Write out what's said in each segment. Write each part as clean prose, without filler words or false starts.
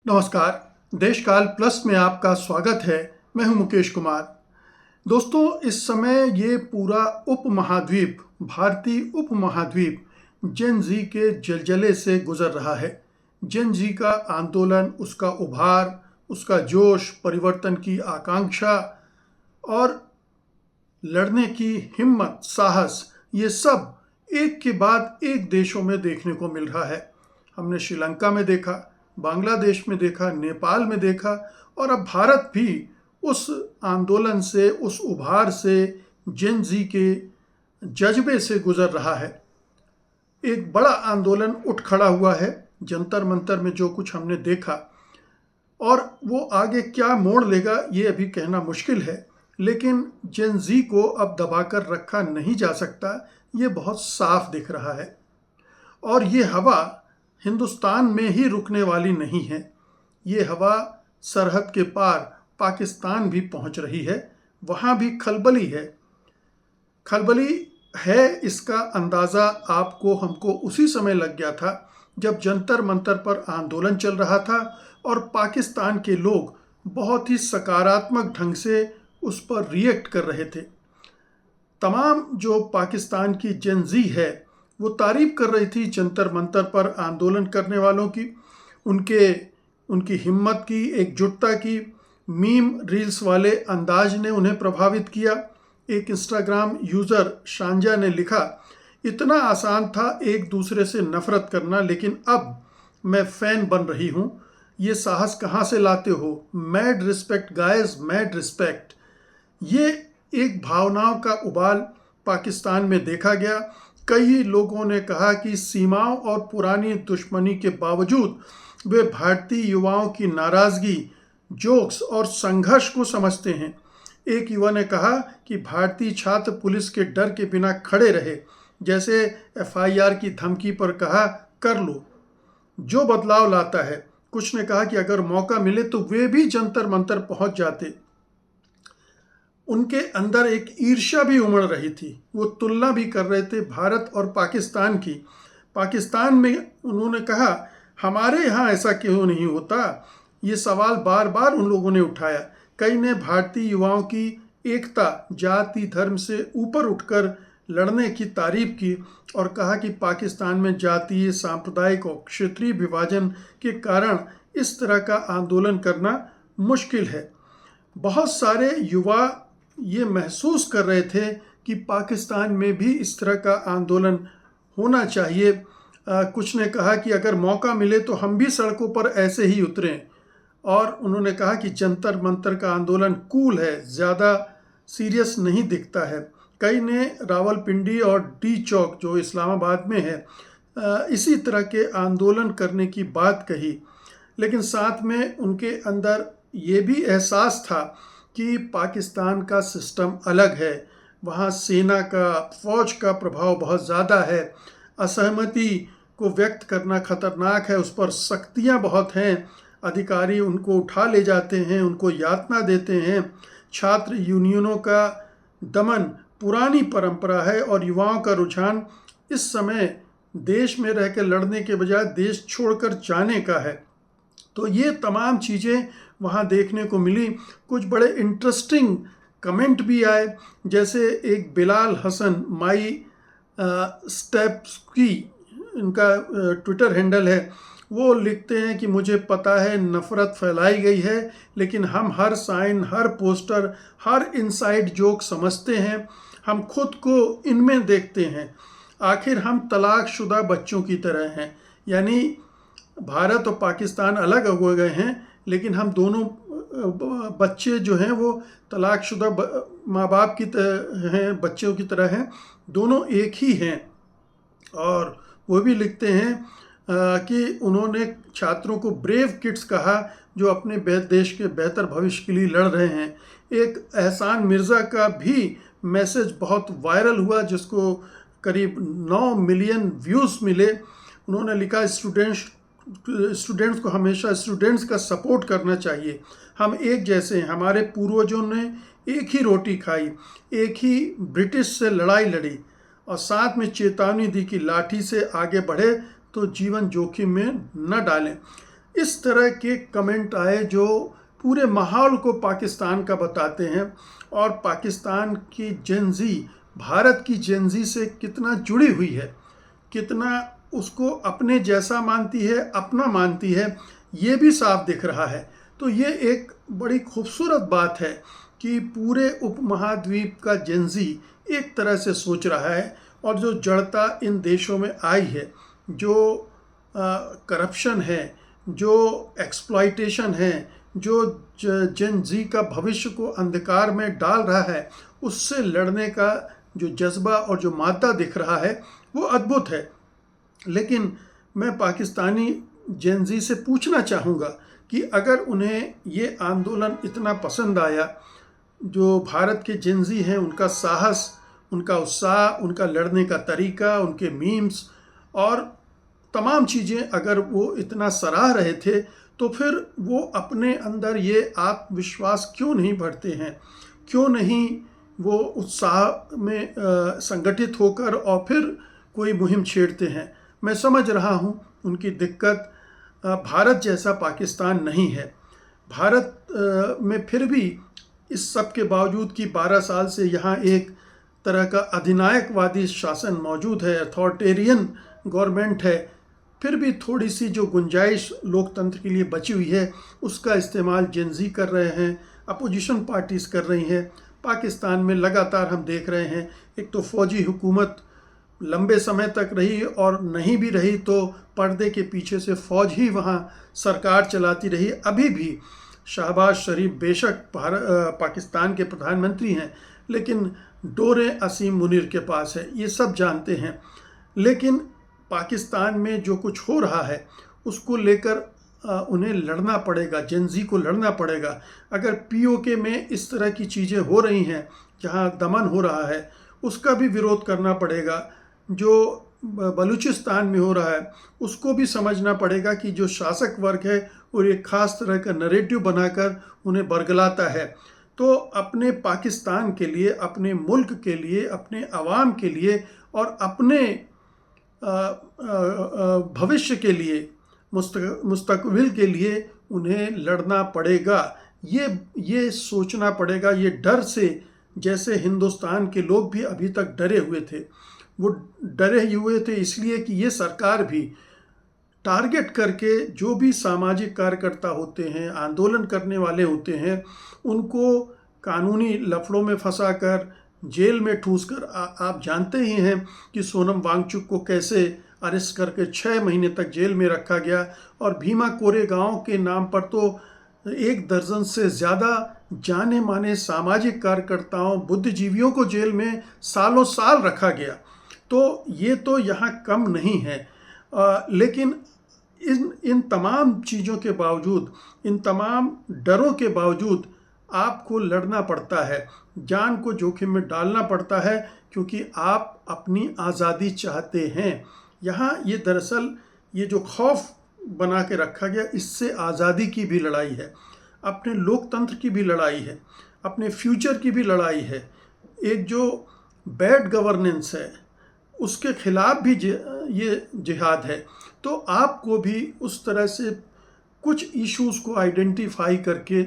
नमस्कार। देशकाल प्लस में आपका स्वागत है। मैं हूं मुकेश कुमार। दोस्तों, इस समय ये पूरा उपमहाद्वीप, भारतीय उपमहाद्वीप जेन जी के जलजले से गुजर रहा है। जेन जी का आंदोलन, उसका उभार, उसका जोश, परिवर्तन की आकांक्षा और लड़ने की हिम्मत, साहस, ये सब एक के बाद एक देशों में देखने को मिल रहा है। हमने श्रीलंका में देखा, बांग्लादेश में देखा, नेपाल में देखा और अब भारत भी उस आंदोलन से, उस उभार से, जेन जी के जज्बे से गुजर रहा है। एक बड़ा आंदोलन उठ खड़ा हुआ है जंतर मंतर में, जो कुछ हमने देखा, और वो आगे क्या मोड़ लेगा ये अभी कहना मुश्किल है। लेकिन जेन जी को अब दबाकर रखा नहीं जा सकता, ये बहुत साफ दिख रहा है। और ये हवा हिंदुस्तान में ही रुकने वाली नहीं है, ये हवा सरहद के पार पाकिस्तान भी पहुंच रही है। वहाँ भी खलबली है। खलबली है, इसका अंदाज़ा आपको हमको उसी समय लग गया था जब जंतर मंतर पर आंदोलन चल रहा था और पाकिस्तान के लोग बहुत ही सकारात्मक ढंग से उस पर रिएक्ट कर रहे थे। तमाम जो पाकिस्तान की जेन जी है वो तारीफ कर रही थी जंतर मंतर पर आंदोलन करने वालों की, उनकी हिम्मत की, एकजुटता की। मीम रील्स वाले अंदाज ने उन्हें प्रभावित किया। एक इंस्टाग्राम यूज़र शांजा ने लिखा, इतना आसान था एक दूसरे से नफरत करना, लेकिन अब मैं फ़ैन बन रही हूँ। ये साहस कहाँ से लाते हो? Mad respect guys, mad respect. ये एक भावनाओं का उबाल पाकिस्तान में देखा गया। कई लोगों ने कहा कि सीमाओं और पुरानी दुश्मनी के बावजूद वे भारतीय युवाओं की नाराज़गी, जोक्स और संघर्ष को समझते हैं। एक युवा ने कहा कि भारतीय छात्र पुलिस के डर के बिना खड़े रहे, जैसे एफआईआर की धमकी पर कहा कर लो, जो बदलाव लाता है। कुछ ने कहा कि अगर मौका मिले तो वे भी जंतर मंतर पहुंच जाते। उनके अंदर एक ईर्ष्या भी उमड़ रही थी। वो तुलना भी कर रहे थे भारत और पाकिस्तान की। पाकिस्तान में उन्होंने कहा, हमारे यहाँ ऐसा क्यों नहीं होता? ये सवाल बार बार उन लोगों ने उठाया। कई ने भारतीय युवाओं की एकता, जाति धर्म से ऊपर उठकर लड़ने की तारीफ की और कहा कि पाकिस्तान में जातीय, सांप्रदायिक और क्षेत्रीय विभाजन के कारण इस तरह का आंदोलन करना मुश्किल है। बहुत सारे युवा ये महसूस कर रहे थे कि पाकिस्तान में भी इस तरह का आंदोलन होना चाहिए। कुछ ने कहा कि अगर मौका मिले तो हम भी सड़कों पर ऐसे ही उतरें। और उन्होंने कहा कि जंतर मंतर का आंदोलन कूल है, ज़्यादा सीरियस नहीं दिखता है। कई ने रावलपिंडी और डी चौक, जो इस्लामाबाद में है, इसी तरह के आंदोलन करने की बात कही। लेकिन साथ में उनके अंदर ये भी एहसास था कि पाकिस्तान का सिस्टम अलग है, वहाँ सेना का, फौज का प्रभाव बहुत ज़्यादा है। असहमति को व्यक्त करना खतरनाक है, उस पर सख्तियाँ बहुत हैं। अधिकारी उनको उठा ले जाते हैं, उनको यातना देते हैं। छात्र यूनियनों का दमन पुरानी परंपरा है और युवाओं का रुझान इस समय देश में रहकर लड़ने के बजाय देश छोड़कर जाने का है। तो ये तमाम चीज़ें वहाँ देखने को मिली। कुछ बड़े इंटरेस्टिंग कमेंट भी आए, जैसे एक बिलाल हसन माई स्टेप्स की, इनका ट्विटर हैंडल है, वो लिखते हैं कि मुझे पता है नफ़रत फैलाई गई है, लेकिन हम हर साइन, हर पोस्टर, हर इनसाइड जोक समझते हैं। हम खुद को इनमें देखते हैं। आखिर हम तलाकशुदा बच्चों की तरह हैं। यानी भारत और पाकिस्तान अलग हो गए हैं, लेकिन हम दोनों बच्चे जो हैं वो तलाकशुदा माँ बाप की तरह हैं, बच्चों की तरह हैं, दोनों एक ही हैं। और वो भी लिखते हैं कि उन्होंने छात्रों को ब्रेव किड्स कहा, जो अपने देश के बेहतर भविष्य के लिए लड़ रहे हैं। एक एहसान मिर्ज़ा का भी मैसेज बहुत वायरल हुआ, जिसको करीब 9 मिलियन व्यूज़ मिले। उन्होंने लिखा, स्टूडेंट्स को हमेशा स्टूडेंट्स का सपोर्ट करना चाहिए। हम एक जैसे हैं। हमारे पूर्वजों ने एक ही रोटी खाई, एक ही ब्रिटिश से लड़ाई लड़ी और साथ में चेतावनी दी कि लाठी से आगे बढ़े तो जीवन जोखिम में न डालें। इस तरह के कमेंट आए जो पूरे माहौल को पाकिस्तान का बताते हैं और पाकिस्तान की जेनजी भारत की जेनजी से कितना जुड़ी हुई है, कितना उसको अपने जैसा मानती है, अपना मानती है, ये भी साफ दिख रहा है। तो ये एक बड़ी खूबसूरत बात है कि पूरे उपमहाद्वीप का जेनजी एक तरह से सोच रहा है और जो जड़ता इन देशों में आई है, जो करप्शन है, जो एक्सप्लॉइटेशन है, जो जेनजी का भविष्य को अंधकार में डाल रहा है, उससे लड़ने का जो जज्बा और जो मादा दिख रहा है वो अद्भुत है। लेकिन मैं पाकिस्तानी जेनजी से पूछना चाहूँगा कि अगर उन्हें ये आंदोलन इतना पसंद आया, जो भारत के जेनजी हैं उनका साहस, उनका उत्साह, उनका लड़ने का तरीका, उनके मीम्स और तमाम चीज़ें अगर वो इतना सराह रहे थे, तो फिर वो अपने अंदर ये आत्मविश्वास क्यों नहीं भरते हैं, क्यों नहीं वो उत्साह में संगठित होकर और फिर कोई मुहिम छेड़ते हैं। मैं समझ रहा हूँ उनकी दिक्कत भारत जैसा पाकिस्तान नहीं है। भारत में फिर भी इस सब के बावजूद कि 12 साल से यहाँ एक तरह का अधिनायकवादी शासन मौजूद है, अथॉरिटेरियन गवर्नमेंट है, फिर भी थोड़ी सी जो गुंजाइश लोकतंत्र के लिए बची हुई है उसका इस्तेमाल जेनजी कर रहे हैं, अपोजिशन पार्टीज़ कर रही हैं। पाकिस्तान में लगातार हम देख रहे हैं, एक तो फ़ौजी हुकूमत लंबे समय तक रही और नहीं भी रही तो पर्दे के पीछे से फ़ौज ही वहाँ सरकार चलाती रही। अभी भी शहबाज शरीफ बेशक पाकिस्तान के प्रधानमंत्री हैं, लेकिन डोरे असीम मुनीर के पास है, ये सब जानते हैं। लेकिन पाकिस्तान में जो कुछ हो रहा है उसको लेकर उन्हें लड़ना पड़ेगा, जेनजी को लड़ना पड़ेगा। अगर पीओके में इस तरह की चीज़ें हो रही हैं, जहां दमन हो रहा है, उसका भी विरोध करना पड़ेगा। जो बलूचिस्तान में हो रहा है उसको भी समझना पड़ेगा कि जो शासक वर्ग है और एक ख़ास तरह का नरेटिव बनाकर उन्हें बरगलाता है। तो अपने पाकिस्तान के लिए, अपने मुल्क के लिए, अपने अवाम के लिए और अपने भविष्य के लिए, मुस्तकबिल के लिए उन्हें लड़ना पड़ेगा। ये सोचना पड़ेगा। ये डर से, जैसे हिंदुस्तान के लोग भी अभी तक डरे हुए थे, वो डरे ही हुए थे इसलिए कि ये सरकार भी टारगेट करके जो भी सामाजिक कार्यकर्ता होते हैं, आंदोलन करने वाले होते हैं, उनको कानूनी लफड़ों में फंसाकर जेल में ठूंसकर, आप जानते ही हैं कि सोनम वांगचुक को कैसे अरेस्ट करके 6 महीने तक जेल में रखा गया। और भीमा कोरेगांव के नाम पर तो 1 दर्जन से ज़्यादा जाने माने सामाजिक कार्यकर्ताओं, बुद्धिजीवियों को जेल में सालों साल रखा गया। तो ये तो यहाँ कम नहीं है। लेकिन इन तमाम चीज़ों के बावजूद, इन तमाम डरों के बावजूद आपको लड़ना पड़ता है, जान को जोखिम में डालना पड़ता है, क्योंकि आप अपनी आज़ादी चाहते हैं। यहाँ ये दरअसल ये जो खौफ बना के रखा गया, इससे आज़ादी की भी लड़ाई है, अपने लोकतंत्र की भी लड़ाई है, अपने फ्यूचर की भी लड़ाई है। एक जो बैड गवर्नेंस है उसके खिलाफ भी ये जिहाद है। तो आपको भी उस तरह से कुछ इश्यूज़ को आइडेंटिफाई करके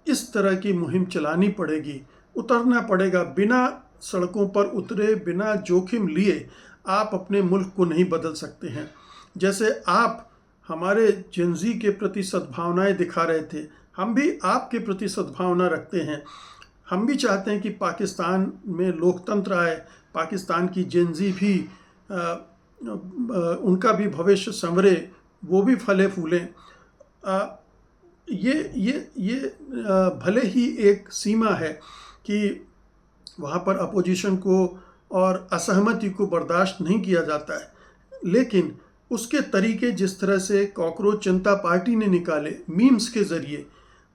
इस तरह की मुहिम चलानी पड़ेगी, उतरना पड़ेगा। बिना सड़कों पर उतरे, बिना जोखिम लिए आप अपने मुल्क को नहीं बदल सकते हैं। जैसे आप हमारे जेनजी के प्रति सद्भावनाएं दिखा रहे थे, हम भी आपके प्रति सद्भावना रखते हैं। हम भी चाहते हैं कि पाकिस्तान में लोकतंत्र आए, पाकिस्तान की जेनजी भी उनका भी भविष्य संवरे, वो भी फले फूलें। ये भले ही एक सीमा है कि वहाँ पर अपोजिशन को और असहमति को बर्दाश्त नहीं किया जाता है, लेकिन उसके तरीके जिस तरह से कॉकरोच जनता पार्टी ने निकाले मीम्स के ज़रिए,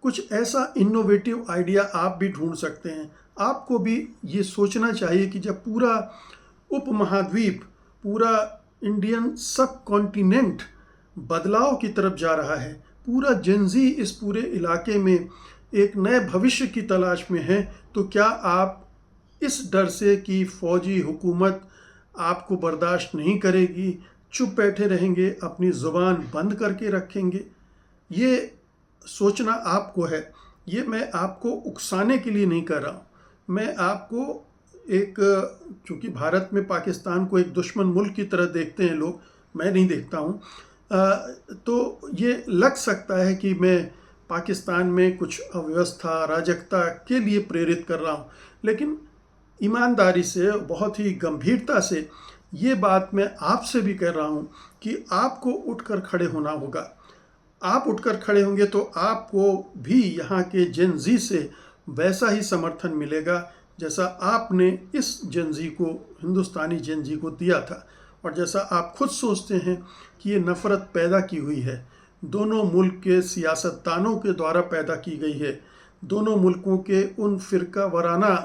कुछ ऐसा इनोवेटिव आइडिया आप भी ढूंढ सकते हैं। आपको भी ये सोचना चाहिए कि जब पूरा उपमहाद्वीप, पूरा इंडियन सब कॉन्टिनेंट बदलाव की तरफ जा रहा है, पूरा जेनजी इस पूरे इलाके में एक नए भविष्य की तलाश में है, तो क्या आप इस डर से कि फ़ौजी हुकूमत आपको बर्दाश्त नहीं करेगी, चुप बैठे रहेंगे, अपनी ज़ुबान बंद करके रखेंगे, ये सोचना आपको है। ये मैं आपको उकसाने के लिए नहीं कर रहा हूँ। मैं आपको एक, चूँकि भारत में पाकिस्तान को एक दुश्मन मुल्क की तरह देखते हैं लोग, मैं नहीं देखता हूँ, तो ये लग सकता है कि मैं पाकिस्तान में कुछ अव्यवस्था, अराजकता के लिए प्रेरित कर रहा हूँ, लेकिन ईमानदारी से, बहुत ही गंभीरता से ये बात मैं आपसे भी कह रहा हूँ कि आपको उठकर खड़े होना होगा। आप उठकर खड़े होंगे तो आपको भी यहाँ के जेन ज़ी से वैसा ही समर्थन मिलेगा जैसा आपने इस जेन ज़ी को, हिंदुस्तानी जेन ज़ी को दिया था, और जैसा आप खुद सोचते हैं कि ये नफ़रत पैदा की हुई है, दोनों मुल्क के सियासतदानों के द्वारा पैदा की गई है, दोनों मुल्कों के उन फ़िरका वराना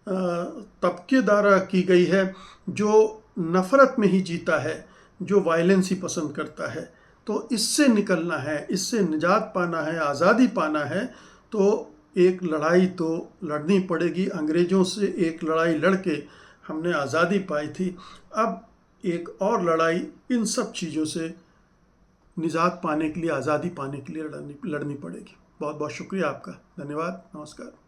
तबके द्वारा की गई है जो नफ़रत में ही जीता है, जो वायलेंस ही पसंद करता है। तो इससे निकलना है, इससे निजात पाना है, आज़ादी पाना है, तो एक लड़ाई तो लड़नी पड़ेगी। अंग्रेज़ों से एक लड़ाई लड़ के हमने आज़ादी पाई थी, अब एक और लड़ाई इन सब चीज़ों से निजात पाने के लिए, आज़ादी पाने के लिए लड़नी पड़ेगी। बहुत बहुत शुक्रिया आपका, धन्यवाद, नमस्कार।